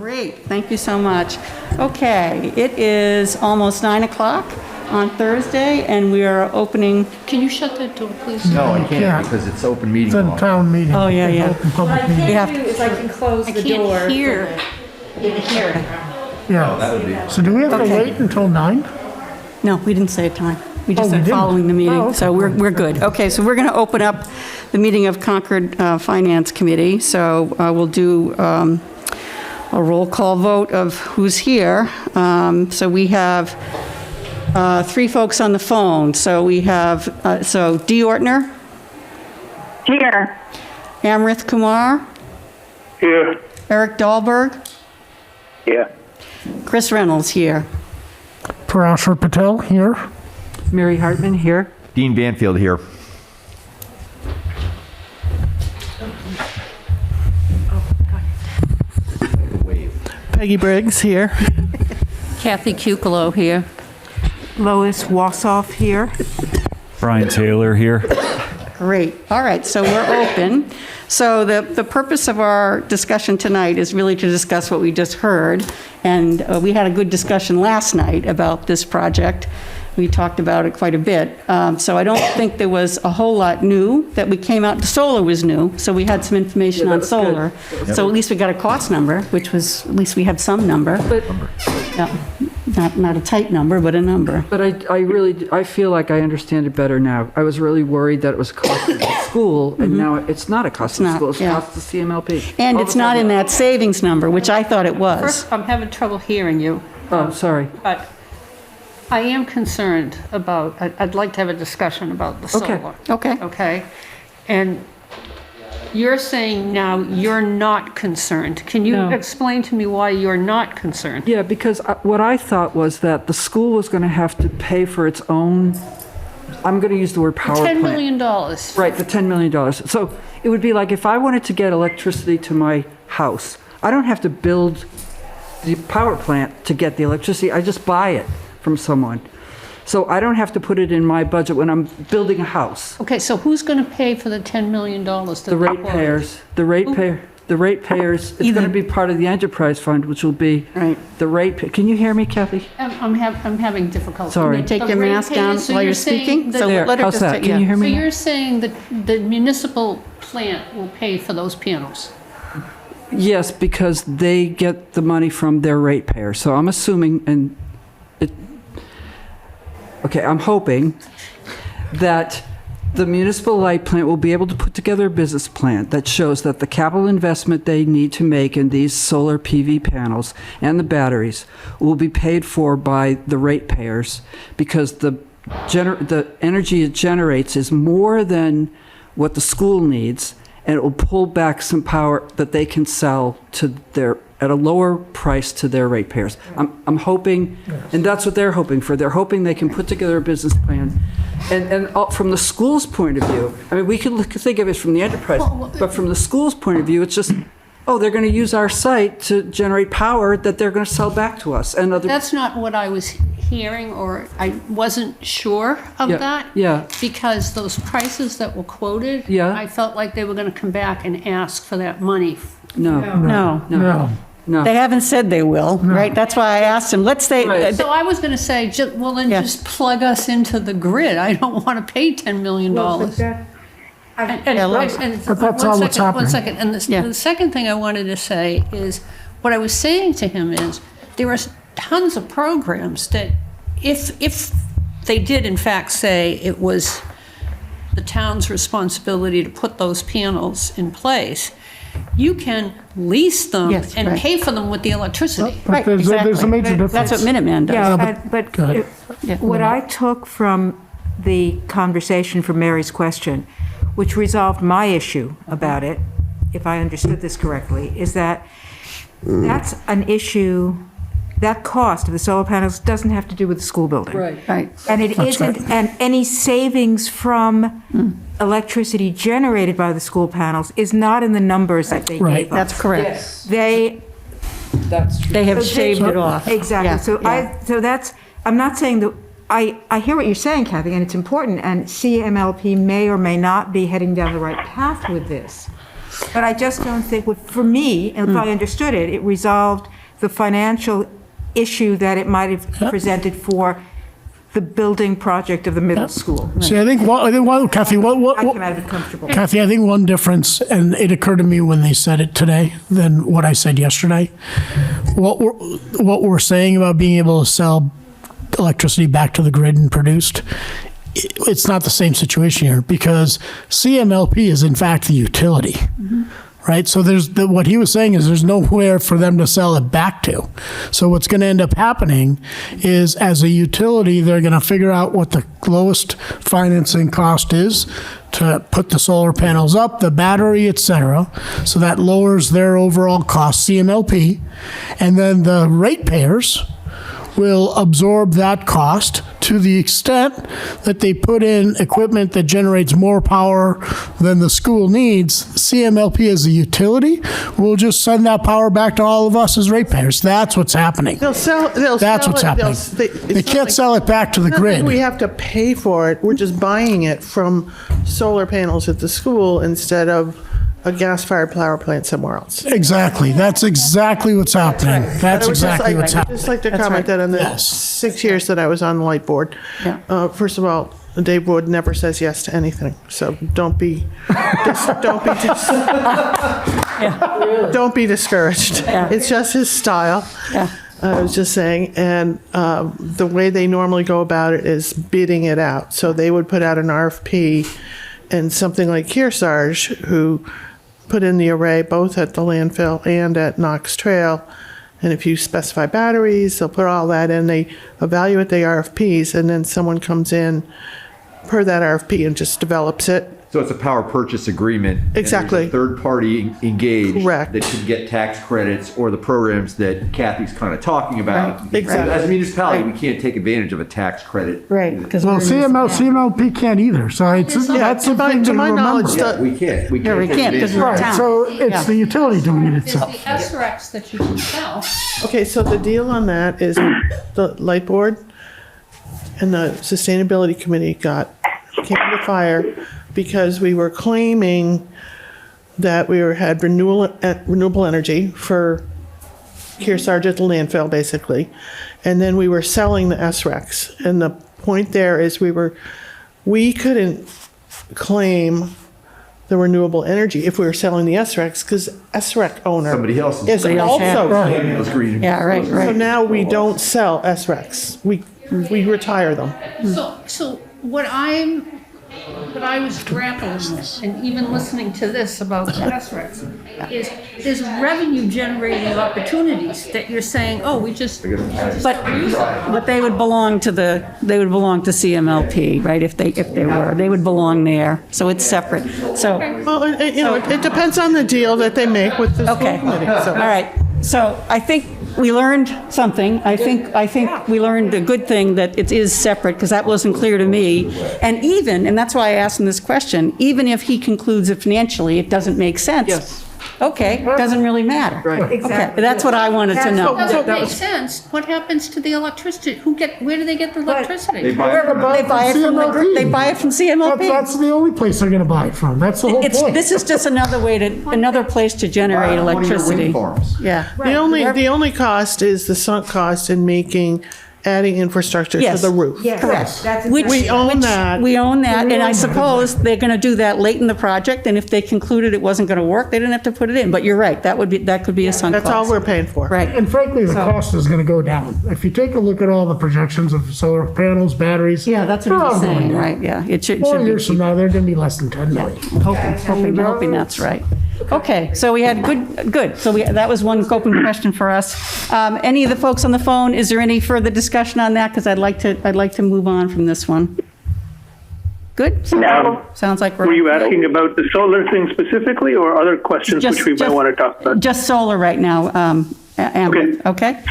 Great, thank you so much. Okay, it is almost 9 o'clock on Thursday, and we are opening. Can you shut that door, please? No, I can't because it's open meeting It's a law. town meeting. Oh, yeah, yeah. Open public meeting. We have do is I can close I the door. can't hear. Yeah. That would be. So do we have to Okay. wait until 9? No, we didn't say a time. We just Oh, we said didn't? following the meeting, Oh, okay. so we're good. Okay, so we're going to open up the meeting of Concord Finance Committee. So we'll do a roll call vote of who's here. So we have 3 folks on the phone. So we have, Dee Ortner, Here. Amrith Kumar, Here. Eric Dahlberg, Here. Chris Reynolds here. Parashar Patel here. Mary Hartman here. Dean Banfield here. Peggy Briggs here. Kathy Kukalo here. Lois Wassoff here. Brian Taylor here. Great. All right, so we're open. So the purpose of our discussion tonight is really to discuss what we just heard. And we had a good discussion last night about this project. We talked about it quite a bit. So I don't think there was a whole lot new that we came out. The solar was new, so we had some information on solar. So at least we got a cost number, which was, at least we had some number. But Yeah, not a tight number, but a number. I feel like I understand it better now. I was really worried that it was a cost of the school, and now it's not a cost of the not, school, it's a yeah. cost of the CMLP. And All it's of a not in sudden- that savings number, which I thought it was. First, I'm having trouble hearing you, Oh, sorry. but I am concerned about, I'd like to have a discussion about the Okay. solar. Okay. Okay? And you're saying now you're not concerned. Can you No. explain to me why you're not concerned? Yeah, because what I thought was that the school was going to have to pay for its own, I'm going to use the word power plant. $10 million. Right, the $10 million. So it would be like if I wanted to get electricity to my house, I don't have to build the power plant to get the electricity. I just buy it from someone. So I don't have to put it in my budget when I'm building a house. Okay, so who's going to pay for the $10 million? The ratepayers, it's going to be part of the enterprise fund, which will be Right. the can you hear me, Kathy? I'm having difficulty. Sorry. Can you take The your mask down ratepayers, so while you're you're saying speaking? that- So There, let her how's just that? take- Can yeah. you hear So me? you're saying that the municipal plant will pay for those panels? Yes, because they get the money from their ratepayers. So I'm assuming, I'm hoping that the municipal light plant will be able to put together a business plan that shows that the capital investment they need to make in these solar PV panels and the batteries will be paid for by the ratepayers because the energy it generates is more than what the school needs, and it will pull back some power that they can sell to at a lower price to their ratepayers. I'm hoping, and that's what they're hoping for. They're hoping they can put together a business plan. And from the school's point of view, I mean, we can think of it from the enterprise, but from the school's point of view, it's just, they're going to use our site to generate power that they're going to sell back to us and other. That's not what I was hearing, or I wasn't sure of Yeah, that. yeah. Because those prices that were quoted, Yeah. I felt like they were going to come back and ask for that money. No. No, No. they haven't said they will, right? That's why I asked them, let's say, Right. So I was going to say, Yeah. just plug us into the grid. I don't want to pay $10 million. But that's all what's happening. One second, and Yeah. the second thing I wanted to say is, what I was saying to him is, there are tons of programs that if they did in fact say it was the town's responsibility to put those panels in place, you can lease them Yes, and right. pay for them with the electricity. But Right, there's a exactly. major difference. That's what Minuteman does. Yeah, but go ahead. what I took from the conversation from Mary's question, which resolved my issue about it, if I understood this correctly, is that that's an issue, that cost of the solar panels doesn't have to do with the school building. Right. And it isn't, and any savings from electricity generated by the school panels is not in the numbers that they Right. gave us. That's correct. That's true. They have So shaved it off. Exactly. Yeah, So yeah. that's, I'm not saying that, I hear what you're saying, Kathy, and it's important, and CMLP may or may not be heading down the right path with this. But I just don't think, for me, and if I understood it, it resolved the financial issue that it might have presented for the building project of the middle school. See, I think one, Kathy, I came out of it comfortable. Kathy, I think one difference, and it occurred to me when they said it today than what I said yesterday. What we're saying about being able to sell electricity back to the grid and produced, it's not the same situation here because CMLP is in fact the utility. Right, so what he was saying is there's nowhere for them to sell it back to. So what's going to end up happening is, as a utility, they're going to figure out what the lowest financing cost is to put the solar panels up, the battery, et cetera. So that lowers their overall cost, CMLP, and then the ratepayers will absorb that cost to the extent that they put in equipment that generates more power than the school needs. CMLP as a utility will just send that power back to all of us as ratepayers. That's what's happening. They'll sell That's what's it. happening. They can't sell it back to the grid. We have to pay for it. We're just buying it from solar panels at the school instead of a gas-fired power plant somewhere else. Exactly. That's exactly what's happening. That's exactly what's I'd happening. just like to comment that in the Yes. 6 years that I was on the light board, first of all, Dave Wood never says yes to anything, so don't be discouraged. It's just his style. I was just saying, and the way they normally go about it is bidding it out. So they would put out an RFP, and something like Kearsarge, who put in the array both at the landfill and at Knox Trail, and if you specify batteries, they'll put all that in. They evaluate the RFPs, and then someone comes in per that RFP and just develops it. So it's a power purchase agreement. and there's Exactly. a third party engaged. Correct. That can get tax credits or the programs that Kathy's kind of talking about. Right. Because Exactly. As a municipality, Right. we can't take advantage of a tax credit. Right, because Well, CMLP can't either. So that's the thing to to my remember. knowledge, Yeah, we can't. We Yeah, we take can't, 'cause advantage we're of a it. town. Right, so it's Yeah. the utility doing it There's itself. the SRECs that you can sell. Okay, so the deal on that is the light board and the sustainability committee came to fire because we were claiming that had renewable energy for Kearsarge at the landfill, basically, and then we were selling the SRECs. And the point there is we couldn't claim the renewable energy if we were selling the SRECs because SREC owner Somebody else is is also. Those green. Yeah, right, So right. now we don't sell SRECs. We retire them. So what I was grappling with, and even listening to this about the SRECs, is there's revenue generating opportunities that you're saying, oh, we just. But they would belong to CMLP, right? If they would belong there. So it's separate. So, Well, it depends on the deal that they make with the school okay. committee. All So right. So I think we learned something. I think we learned a good thing that it is separate because that wasn't clear to me. And that's why I asked him this question, even if he concludes that financially it doesn't make sense. Yes. Okay, doesn't really matter. Right. Okay, that's what I wanted to know. Doesn't make sense. What happens to the electricity? Where do they get the electricity? They buy it from They buy it from they buy it from CMLP. That's the only place they're going to buy it from. That's the whole point. This is just another place to generate one of your electricity. wind farms. Yeah. the only cost is the sunk cost in adding infrastructure to Yes. the roof. Yes, Correct. that's Which- We own which that. We own that, and I suppose they're going to do that late in the project, and if they concluded it wasn't going to work, they didn't have to put it in. But you're right, that could be a sunk cost. That's all we're paying for. Right. And frankly, the cost is going to go down. If you take a look at all the projections of solar panels, batteries. Yeah, that's what they're he was all going saying, down. right, yeah. It should 4 be. years from now, they're going to be less than 10 million. Hoping that's right. Okay, so we had good. So that was one open question for us. Any of the folks on the phone, is there any further discussion on that? Because I'd like to move on from this one. Good? No. Sounds like we're. Were you okay. asking about the solar thing specifically or other questions which we might want to talk about? Just solar right now, Amber. Okay?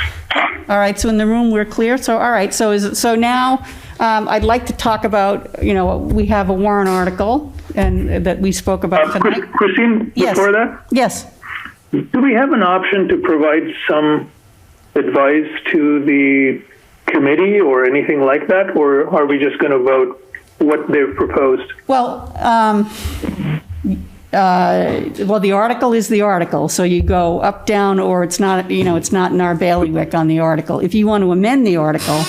All right, so in the room, we're clear. So, all right, so now I'd like to talk about, we have a warrant article and that we spoke about tonight. Christine, Yes. before that, Yes. do we have an option to provide some advice to the committee or anything like that? Or are we just going to vote what they've proposed? Well, Well, the article is the article, so you go up, down, or it's not, it's not in our bailiwick on the article. If you want to amend the article,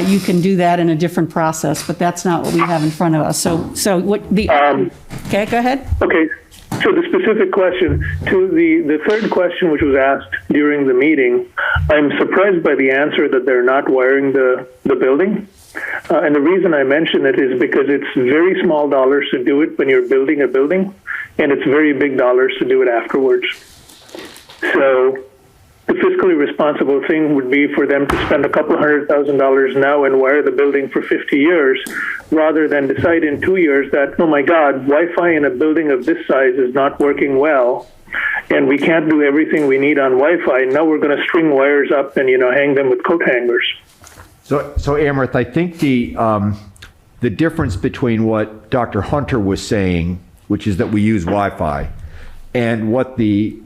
you can do that in a different process, but that's not what we have in front of us. So what the, okay, go ahead. Okay, so the specific question to the third question, which was asked during the meeting, I'm surprised by the answer that they're not wiring the building. And the reason I mention it is because it's very small dollars to do it when you're building a building, and it's very big dollars to do it afterwards. So the fiscally responsible thing would be for them to spend a couple $100,000 now and wire the building for 50 years, rather than decide in 2 years that, oh my God, Wi-Fi in a building of this size is not working well, and we can't do everything we need on Wi-Fi. Now we're going to string wires up and, hang them with coat hangers. So Amrith, I think the difference between what Dr. Hunter was saying, which is that we use Wi-Fi, and what the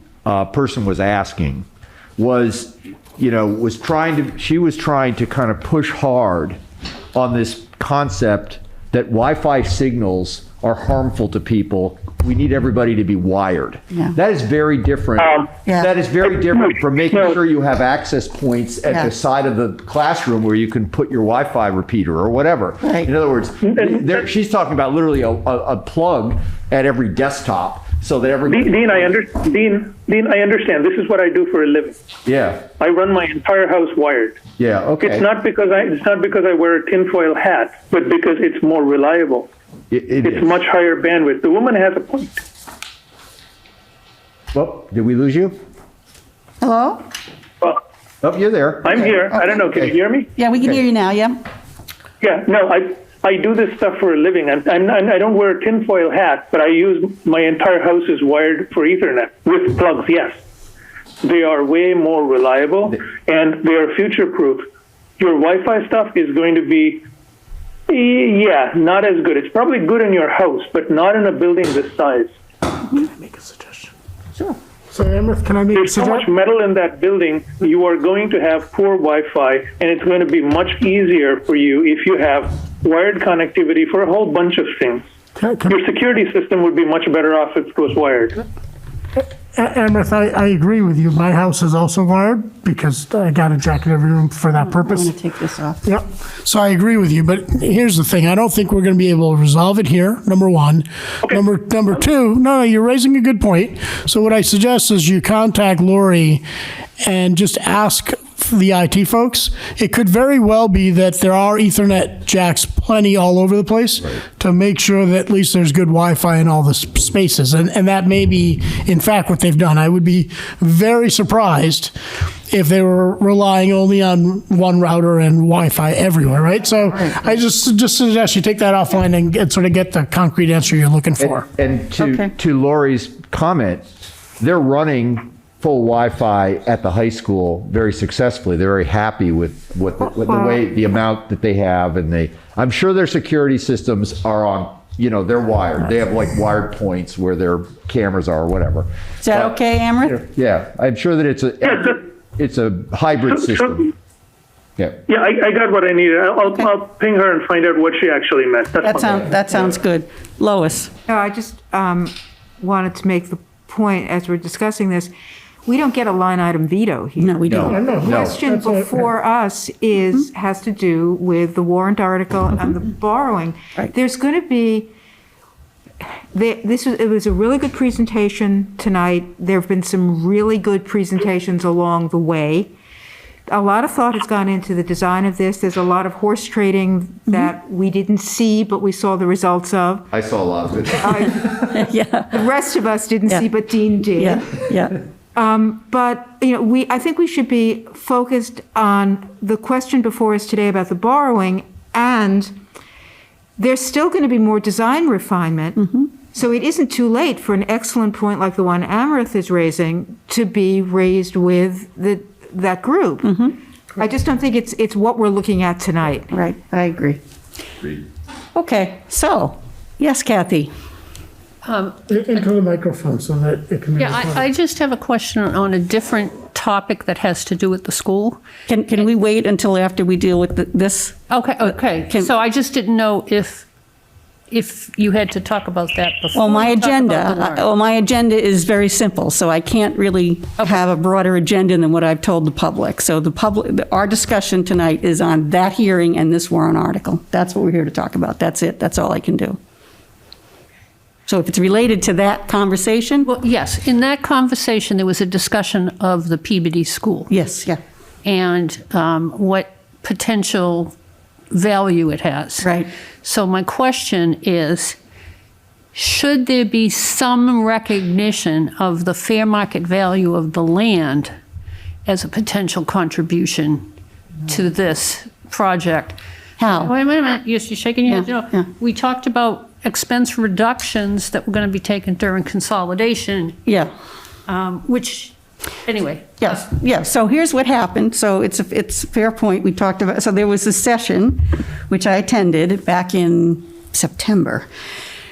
person was asking was, she was trying to kind of push hard on this concept that Wi-Fi signals are harmful to people. We need everybody to be wired. Yeah. That is very different. Yeah. That is very different from making sure you have access points at Yeah. the side of the classroom where you can put your Wi-Fi repeater or whatever. Right. In other words, she's talking about literally a plug at every desktop so that everybody. Dean, I understand. This is what I do for a living. Yeah. I run my entire house wired. Yeah. Okay. It's not because I wear a tinfoil hat, but because it's more reliable. It It's is. much higher bandwidth. The woman has a point. Well, did we lose you? Hello? Well, Oh, you're there. I'm here. I don't know. Can you hear me? Yeah, we can hear you now, yeah. Yeah. No, I do this stuff for a living. I don't wear a tinfoil hat, but I use my entire house is wired for Ethernet with plugs. Yes, they are way more reliable and they are future-proof. Your Wi-Fi stuff is going to be, not as good. It's probably good in your house, but not in a building this size. Can I make a suggestion? Sure. So, Amrith, can I make a There's so much suggestion? metal in that building, you are going to have poor Wi-Fi, and it's going to be much easier for you if you have wired connectivity for a whole bunch of things. Your security system would be much better off if it was wired. Amrith, I agree with you. My house is also wired because I got a jack in every room for that I'm purpose. going to take this off. Yep. So I agree with you, but here's the thing. I don't think we're going to be able to resolve it here, number one. Number two, no, you're raising a good point. So what I suggest is you contact Lori and just ask the IT folks. It could very well be that there are Ethernet jacks plenty all over the place to make sure that at least there's good Wi-Fi in all the spaces. And that may be, in fact, what they've done. I would be very surprised if they were relying only on one router and Wi-Fi everywhere, right? So I just suggest you take that offline and sort of get the concrete answer you're looking for. And Okay. to Lori's comment, they're running full Wi-Fi at the high school very successfully. They're very happy with the amount that they have, and I'm sure their security systems are on. They're wired. They have like wired points where their cameras are or whatever. Is that okay, Amrith? Yeah, I'm sure that it's a hybrid system. Yeah. Yeah, I got what I needed. I'll ping her and find out what she actually meant. That sounds good. Lois? No, I just wanted to make the point as we're discussing this. We don't get a line item veto here. No, we don't. The question before us has to do with the warrant article and the borrowing. Right. There's going to be, it was a really good presentation tonight. There have been some really good presentations along the way. A lot of thought has gone into the design of this. There's a lot of horse trading that we didn't see, but we saw the results of. I saw a lot of it. Yeah, The rest of us didn't see, but Dean did. yeah. But I think we should be focused on the question before us today about the borrowing, and there's still going to be more design refinement. So it isn't too late for an excellent point like the one Amrith is raising to be raised with that group. I just don't think it's what we're looking at tonight. Right, I agree. Okay, so, yes, Kathy? Into the microphone so that it can be Yeah, I just have a question on a different topic that has to do with the school. Can we wait until after we deal with this? Okay. So I just didn't know if if you had to talk about that before. Well, my you talk about the agenda, warrant. my agenda is very simple, so I can't really have a broader agenda than what I've told the public. So our discussion tonight is on that hearing and this warrant article. That's what we're here to talk about. That's it. That's all I can do. So if it's related to that conversation, Well, yes, in that conversation, there was a discussion of the Peabody School yes, yeah, and what potential value it has. right. So my question is, should there be some recognition of the fair market value of the land as a potential contribution to this project? How? Wait a minute, you're shaking your head. Yeah, No. yeah. We talked about expense reductions that were going to be taken during consolidation, Yeah. which, anyway. Yes, yeah, so here's what happened, so it's a fair point, we talked about, so there was a session, which I attended back in September,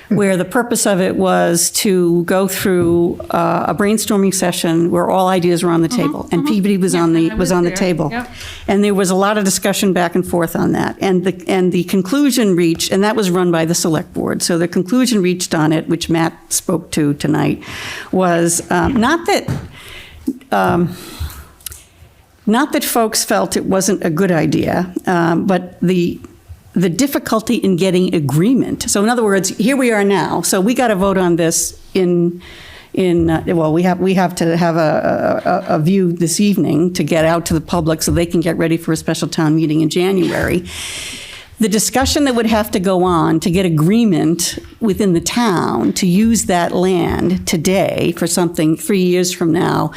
where the purpose of it was to go through a brainstorming session where all ideas were on the table, and Peabody was on I was the there, table. yep. And there was a lot of discussion back and forth on that, and the conclusion reached, and that was run by the select board, so the conclusion reached on it, which Matt spoke to tonight, was not that folks felt it wasn't a good idea, but the difficulty in getting agreement. So in other words, here we are now. So we got to vote on this well, we have to have a view this evening to get out to the public so they can get ready for a special town meeting in January. The discussion that would have to go on to get agreement within the town to use that land today for something 3 years from now,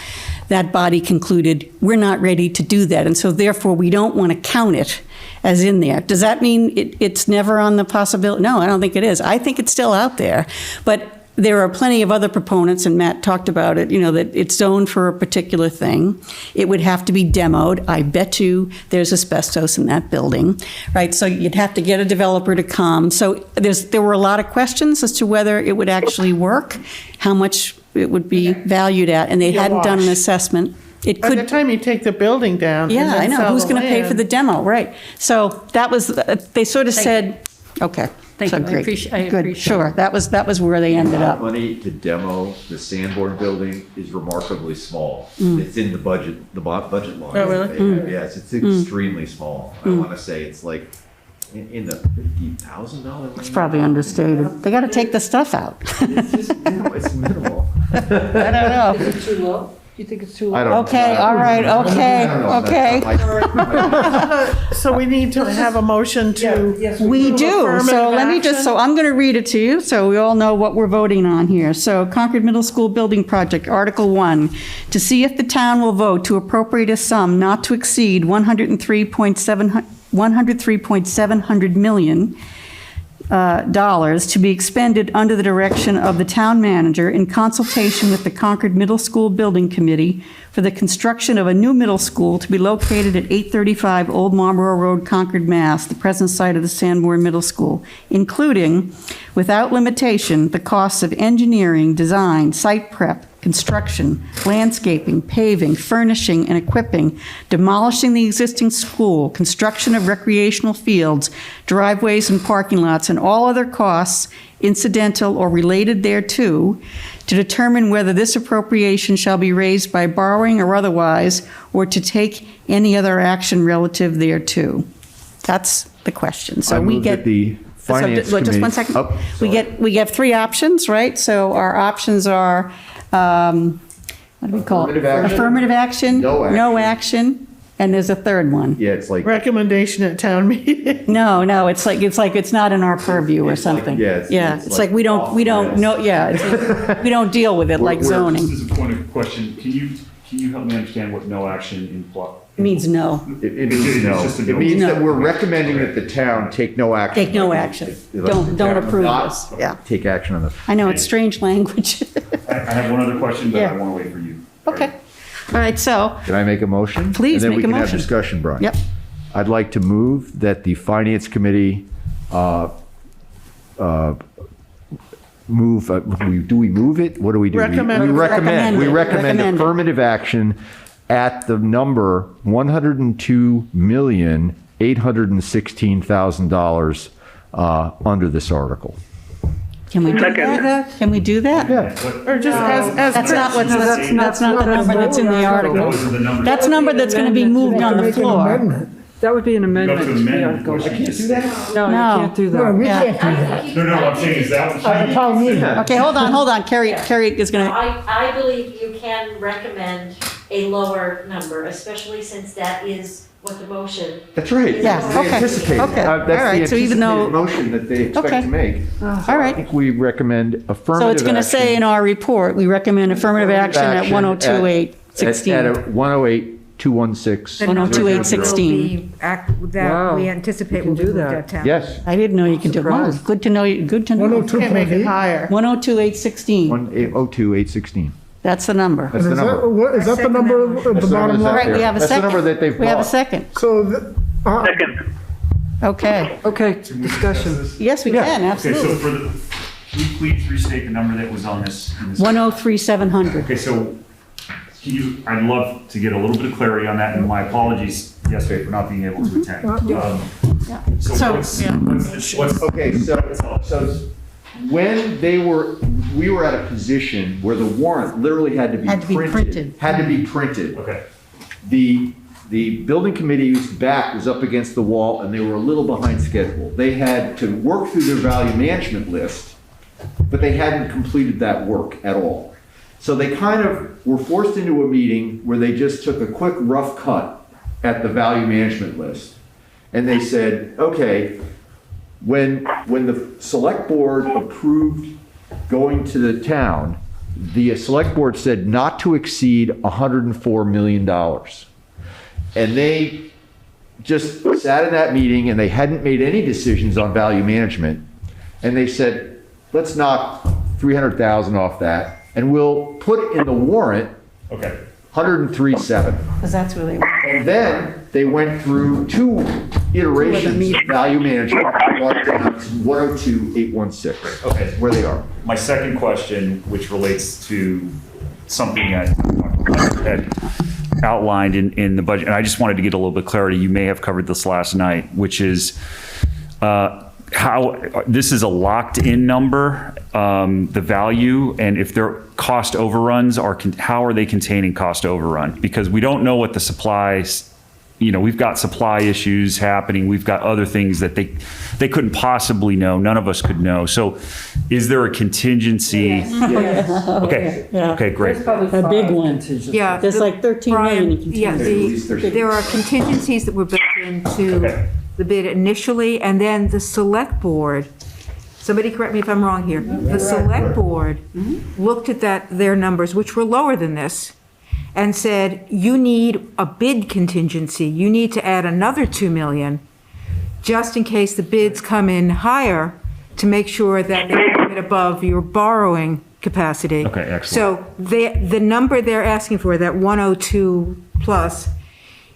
that body concluded, we're not ready to do that. And so therefore, we don't want to count it as in there. Does that mean it's never on the possibility? No, I don't think it is. I think it's still out there. But there are plenty of other proponents, and Matt talked about it, that it's zoned for a particular thing. It would have to be demoed. I bet you there's asbestos in that building, right? So you'd have to get a developer to come. So there were a lot of questions as to whether it would actually work, how much it would be valued at, and they Be a hadn't done an wash. assessment. It By the could, time you take the building down and yeah, I then know, sell who's the going to pay for land. the demo, right? So that was, they sort of said, okay. Thank so you. I great. appreciate Good, it. sure, that was where they ended up. Money to demo the Sanborn building is remarkably small. Mm. It's in the budget line. Oh, really? Yes, it's extremely small. I want to say it's like in the $50,000 range. It's probably understated. They got to take the stuff out. It's just, it's minimal. I don't know. Too low? You think it's too low? I don't. Okay, all right, I don't know. okay. So we need to have a motion to. We do, so Affirmative let me just, action? so I'm going to read it to you, so we all know what we're voting on here. So Concord Middle School Building Project, Article 1, to see if the town will vote to appropriate a sum not to exceed $103.700 million dollars to be expended under the direction of the town manager in consultation with the Concord Middle School Building Committee for the construction of a new middle school to be located at 835 Old Marlborough Road, Concord, Mass., the present site of the Sanborn Middle School, including, without limitation, the costs of engineering, design, site prep, construction, landscaping, paving, furnishing, and equipping, demolishing the existing school, construction of recreational fields, driveways and parking lots, and all other costs incidental or related thereto, to determine whether this appropriation shall be raised by borrowing or otherwise, or to take any other action relative thereto. That's the question. So I we move get. that the Finance So, just one Committee- second. Oh, We have three options, right? So our options are, what do we call it? Affirmative action. Affirmative action. No action. No action, and there's a third one. Yeah, it's like. Recommendation at town meeting. No, it's like it's not in our purview or It's like- something. yeah, it's It's like like we don't off know, yeah, it's like we don't deal with it like Just zoning. as a point of question, can you help me understand what no action implies? It means no. It means no. It's just a It no. means No. that we're recommending that the town take no action. Take no action. Let the Don't town approve not this. Yeah. Take action on the. I know, it's strange language. I have one other question, but Yeah. I want to wait for you. Okay. All right, so, Can I make a motion? Please And make a then we can motion. have discussion, Brian. Yep. I'd like to move that the Finance Committee move, do we move it? What do we do? Recommend We it. recommend, we Recommend it. recommend Recommend it. affirmative action at the number $102,816,000 under this article. Can we do Second. that? Can we do that? Yeah. Or just as That's not what's, that's not the number that's in the article. Those are the numbers. That's the number that's going to be moved on the Make an floor. amendment. That would be an You amendment have to to the amend article. what you just said. No, you No. can't do No, that. we Yeah. can't do that. No, I'm saying is that what At the town meeting. Okay, hold on. Carrie is going to, I believe you can recommend a lower number, especially since that is what the motion. That's right. Yeah, They okay, anticipate. okay. That's All right, the so even though- anticipated motion that they expect Okay. to make. all I right. think we recommend affirmative So it's going to say action. in our report, we recommend affirmative action at 102.816. At a 108.216. 102.816. That Wow. we anticipate You will can be do moved that. out of town. Yes, I didn't know you could do it. Wow, Surprised. good to know, good to know. 102.8. higher. 102.816. 102.816. That's the number. That's the Is that, number. what, is that the number at the That's the bottom number line? Right, we have a That's the second. number that they've We have a bought. second. So, Second. Okay. Okay, discussion. Yes, we can, Okay, so absolutely. for the, can you please restate the number that was on this? in this- 103,700. Okay, so can you, I'd love to get a little bit of clarity on that, and my apologies yesterday for not being able to attend. So So, what's, yeah. what's, Okay, so when we were at a position where the warrant literally had to be Had to be printed. Had to be printed. okay, The building committee's back was up against the wall and they were a little behind schedule. They had to work through their value management list, but they hadn't completed that work at all. So they kind of were forced into a meeting where they just took a quick rough cut at the value management list. And they said, okay, when the select board approved going to the town, the select board said not to exceed $104 million. And they just sat in that meeting and they hadn't made any decisions on value management. And they said, let's knock 300,000 off that and we'll put in the warrant okay. 103.7. Because that's where they were. And then they went through two iterations of value management, brought it down to 102.816. Okay. Where they are. My second question, which relates to something that Dr. had outlined in the budget, and I just wanted to get a little bit of clarity. You may have covered this last night, which is how this is a locked-in number, the value, and if their cost overruns are, how are they containing cost overrun? Because we don't know what the supplies, we've got supply issues happening. We've got other things that they couldn't possibly know. None of us could know. So is there a contingency? Okay. Yeah. Okay, great. A big one. Yeah. There's like 13 million in Yeah, contingency. there are contingencies that were built into Okay. the bid initially, and then the select board, somebody correct me if I'm wrong here, the select board looked at their numbers, which were lower than this, and said, you need a bid contingency. You need to add another 2 million, just in case the bids come in higher, to make sure that they don't get above your borrowing capacity. Okay, excellent. So the number they're asking for, that 102 plus,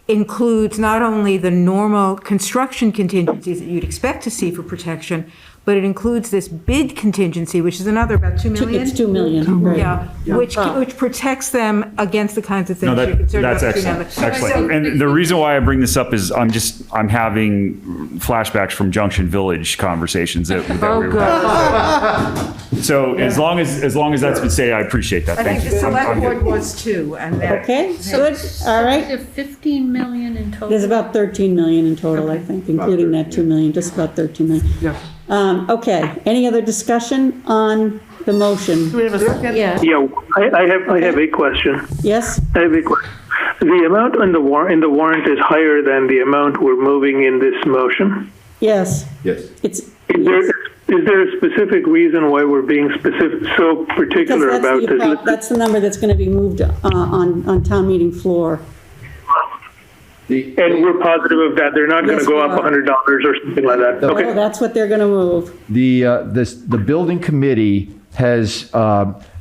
includes not only the normal construction contingencies that you'd expect to see for protection, but it includes this bid contingency, which is another about 2 million. It's 2 million, right. Yeah, which protects them against the kinds of things No, you're concerned about. that's seeing on excellent. the- Excellent. And the reason why I bring this up is I'm having flashbacks from Junction Village conversations that we Oh, were good. having. So as long as that's been said, I appreciate that. I Thank think you. the I'm select good. board was too, and that. Okay, good, all right. Is there 15 million in total? There's about 13 million in total, I think, including that 2 million, just about 13 million. Yeah. Okay, any other discussion on the motion? Do we have a second? Yeah. Yeah, I have a question. Yes? I have a question. The amount in the warrant is higher than the amount we're moving in this motion. Yes. Yes. It's, Is there a specific reason why we're being so because particular about this? that's the number that's going to be moved on town meeting floor. And we're positive of that. They're not going Yes, to go we up are. $100 or something like that. Oh, Okay. that's what they're going to move. The building committee has,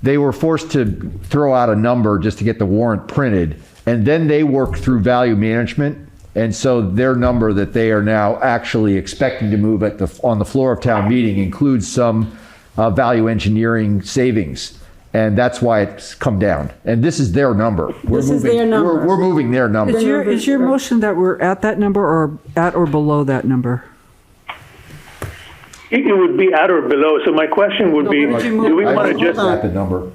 they were forced to throw out a number just to get the warrant printed, and then they worked through value management, and so their number that they are now actually expecting to move on the floor of town meeting includes some value engineering savings, and that's why it's come down. And this is their number. This is their number. We're moving their number. Is your motion that we're at that number or at or below that number? it would be at or below. So my question would be, do we want to just? At the number.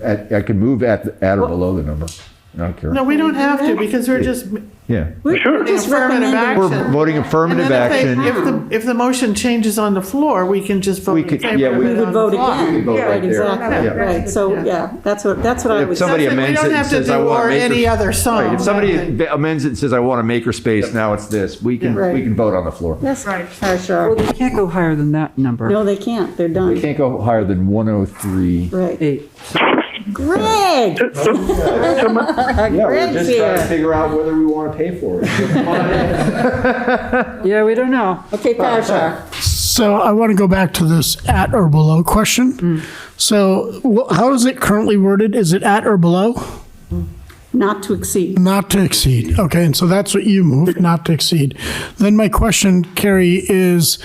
I can move at or below the number. I don't care. No, we don't have to, because we're just Yeah. Sure. voting affirmative We're action. voting affirmative And action. then if the motion changes on the floor, we can just vote We in could- favor yeah, of we it We would on the vote floor. again. We vote right there. Exactly, Yeah. right, so, yeah, that's what I If was. somebody We amends don't it and have to says, I do want or a maker. any other song. Right, if somebody Right. amends it and says, I want a makerspace, now it's this, we can Right. vote on the floor. Yes, Right. sure. Well, they can't go higher than that number. No, they can't, they're We done. can't go higher than 103. Right. 8. Greg! Yeah, we're Greg's just trying to here. figure out whether we want to pay for it. Yeah, we don't know. Okay, Parashar. So I want to go back to this at or below question. So how is it currently worded? Is it at or below? Not to exceed. Not to exceed. Okay, and so that's what you moved, not to exceed. Then my question, Carrie, is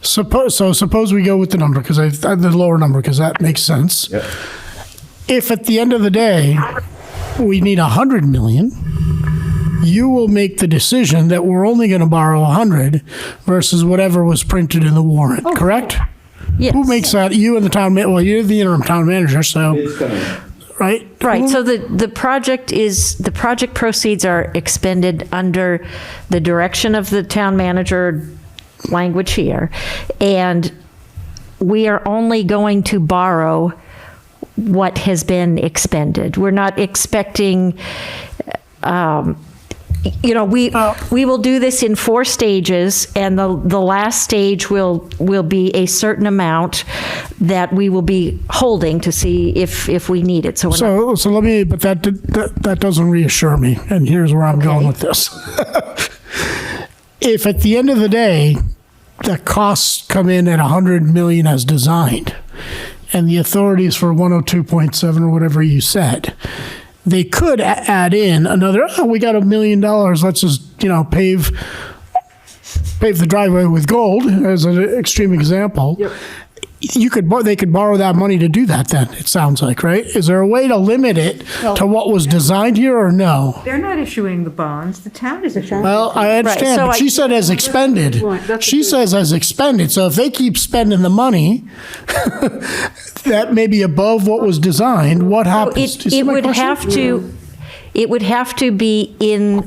suppose we go with the number, because the lower number, because that makes sense. Yep. If at the end of the day, we need 100 million, you will make the decision that we're only going to borrow 100 versus whatever was printed in the warrant, correct? Yes. Who makes that? You and the town, well, you're the interim town manager, so, It's coming. right? Right, so the project proceeds are expended under the direction of the town manager, language here, and we are only going to borrow what has been expended. We're not expecting, we will do this in 4 stages, and the last stage will be a certain amount that we will be holding to see if we need it. So we're not, So let me, but that doesn't reassure me, and here's where I'm going with this. If at the end of the day, the costs come in at 100 million as designed, and the authorities for 102.7 or whatever you said, they could add in another, we got $1 million, let's just, pave the driveway with gold, as an extreme example. Yep. They could borrow that money to do that then, it sounds like, right? Is there a way to limit it to what was designed here, or no? They're not issuing the bonds, the town is issuing. Well, I understand, so but she said as expended. She says as expended, so if they keep spending the money that may be above what was designed, what happens? Do you see it my would question? have to be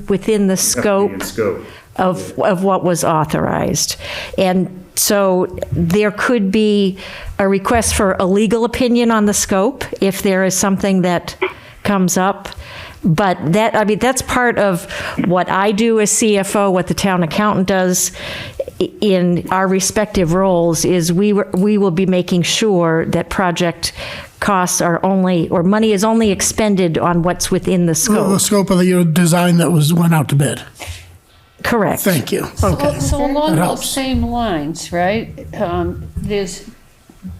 within the scope In scope. of what was authorized. And so there could be a request for a legal opinion on the scope if there is something that comes up. But that's part of what I do as CFO, what the town accountant does in our respective roles, is we will be making sure that project costs are only, or money is only expended on what's within the The scope. scope of the design that went out to bid. Correct. Thank you. Okay. So along That those helps. same lines, right, there's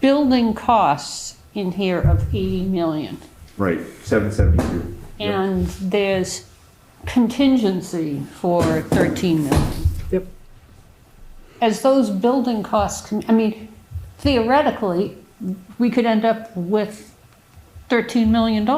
building costs in here of 80 million. Right, 772. And there's contingency for 13 million. Yep. As those building costs, theoretically, we could end up with $13 million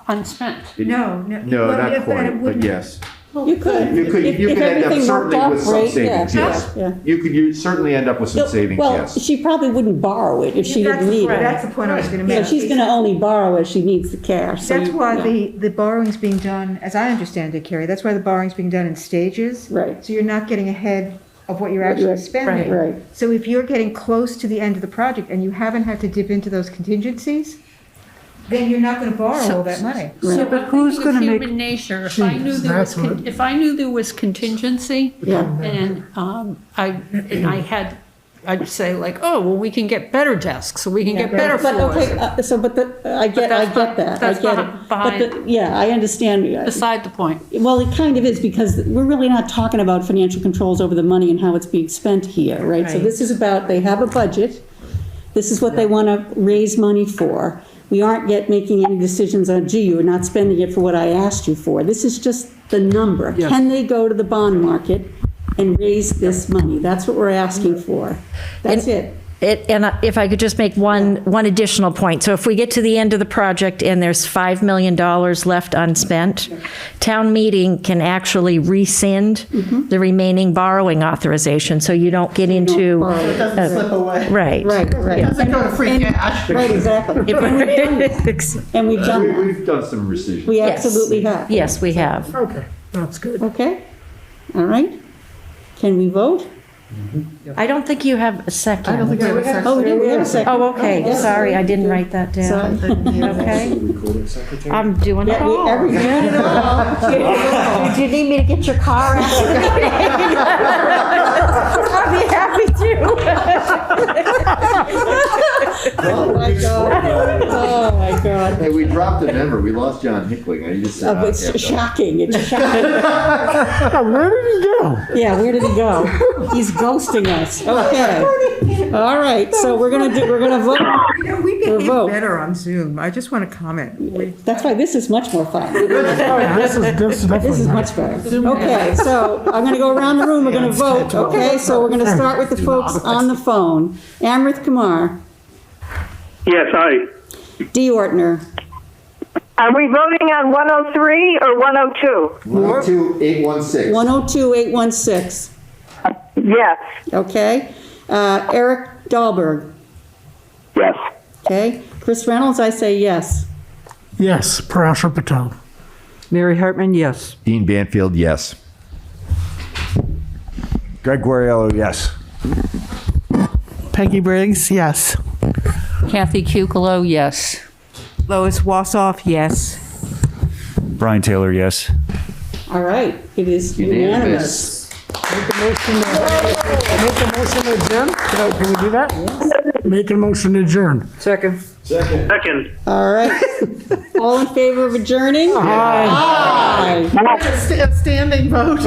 unspent. No. No, Well, not but it quite, but wouldn't- yes. You could. You could If end up everything certainly worked with out some great, savings, yeah, yes. yeah. You certainly end up with some savings, Well, yes. she probably wouldn't borrow it if she didn't need That's it. the point I was going to Yeah, make. she's going to only borrow if she needs the cash. So That's you- why yeah. the borrowing's being done, as I understand it, Carrie, that's why the borrowing's being done in stages. Right. So you're not getting ahead of what you're actually spending. Right. So if you're getting close to the end of the project and you haven't had to dip into those contingencies, then you're not going to borrow all that money. So but who's with gonna make- Human nature, if I knew there was, that's what- if I knew there was contingency, Yeah. and I'd say like, oh, well, we can get better desks, so we can get better But, floors. okay, I get that's that, I that's get it. behind- But, yeah, I understand. Beside the point. Well, it kind of is, because we're really not talking about financial controls over the money and how it's being spent here, right? So Right. this is about, they have a budget, this is what they want to raise money for. We aren't yet making any decisions on, gee, you're not spending it for what I asked you for. This is just the number. Yes. Can they go to the bond market and raise this money? That's what we're asking for. That's it. And if I could just make one additional point. So if we get to the end of the project and there's $5 million left unspent, town meeting can actually rescind the remaining borrowing authorization, so you don't get into. It doesn't slip away. Right. Right, right. It doesn't go to free cash. Right, exactly. And we've done that. We've done some rescission. We absolutely have. Yes, we have. Okay, that's good. Okay, all right. Can we vote? I don't think you have a second. I don't think we have a second. Oh, we do, we have a second. Oh, okay, sorry, I didn't write that down. Okay. I'm doing it Yeah, all. we did it all. Do you need me to get your car after the meeting? I'd be happy to. Oh, my God. Oh, my God. Hey, we dropped a member. We lost John Hickling. I just said, It's shocking, it's shocking. Where did he go? Yeah, where did he go? He's ghosting us. Okay. All right, so we're gonna vote. We Or vote. behave better on Zoom. I just want to comment. That's why this is much more fun. This is This definitely is much better. Okay, so I'm gonna go around the room, we're gonna vote, okay? So we're gonna start with the folks on the phone. Amrith Kumar, Yes, aye. Dee Ortner, Are we voting on 103 or 102? 102-816. 102-816, Yes. okay? Eric Dahlberg, Yes. okay? Chris Reynolds, I say yes. Yes, Parashar Patel. Mary Hartman, yes. Dean Banfield, yes. Greg Guariello, yes. Peggy Briggs, yes. Kathy Kukalo, yes. Lois Wassoff, yes. Brian Taylor, yes. All right, it is unanimous. Make a motion to adjourn? Can we do that? Make a motion to adjourn. Second. Second. All right. All in favor of adjourning? Aye. A standing vote.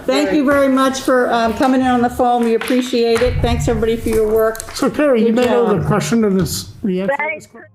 Thank you very much for coming in on the phone. We appreciate it. Thanks, everybody, for your work. So Carrie, you Good may know job. the question of this, the answer to this Thanks. question.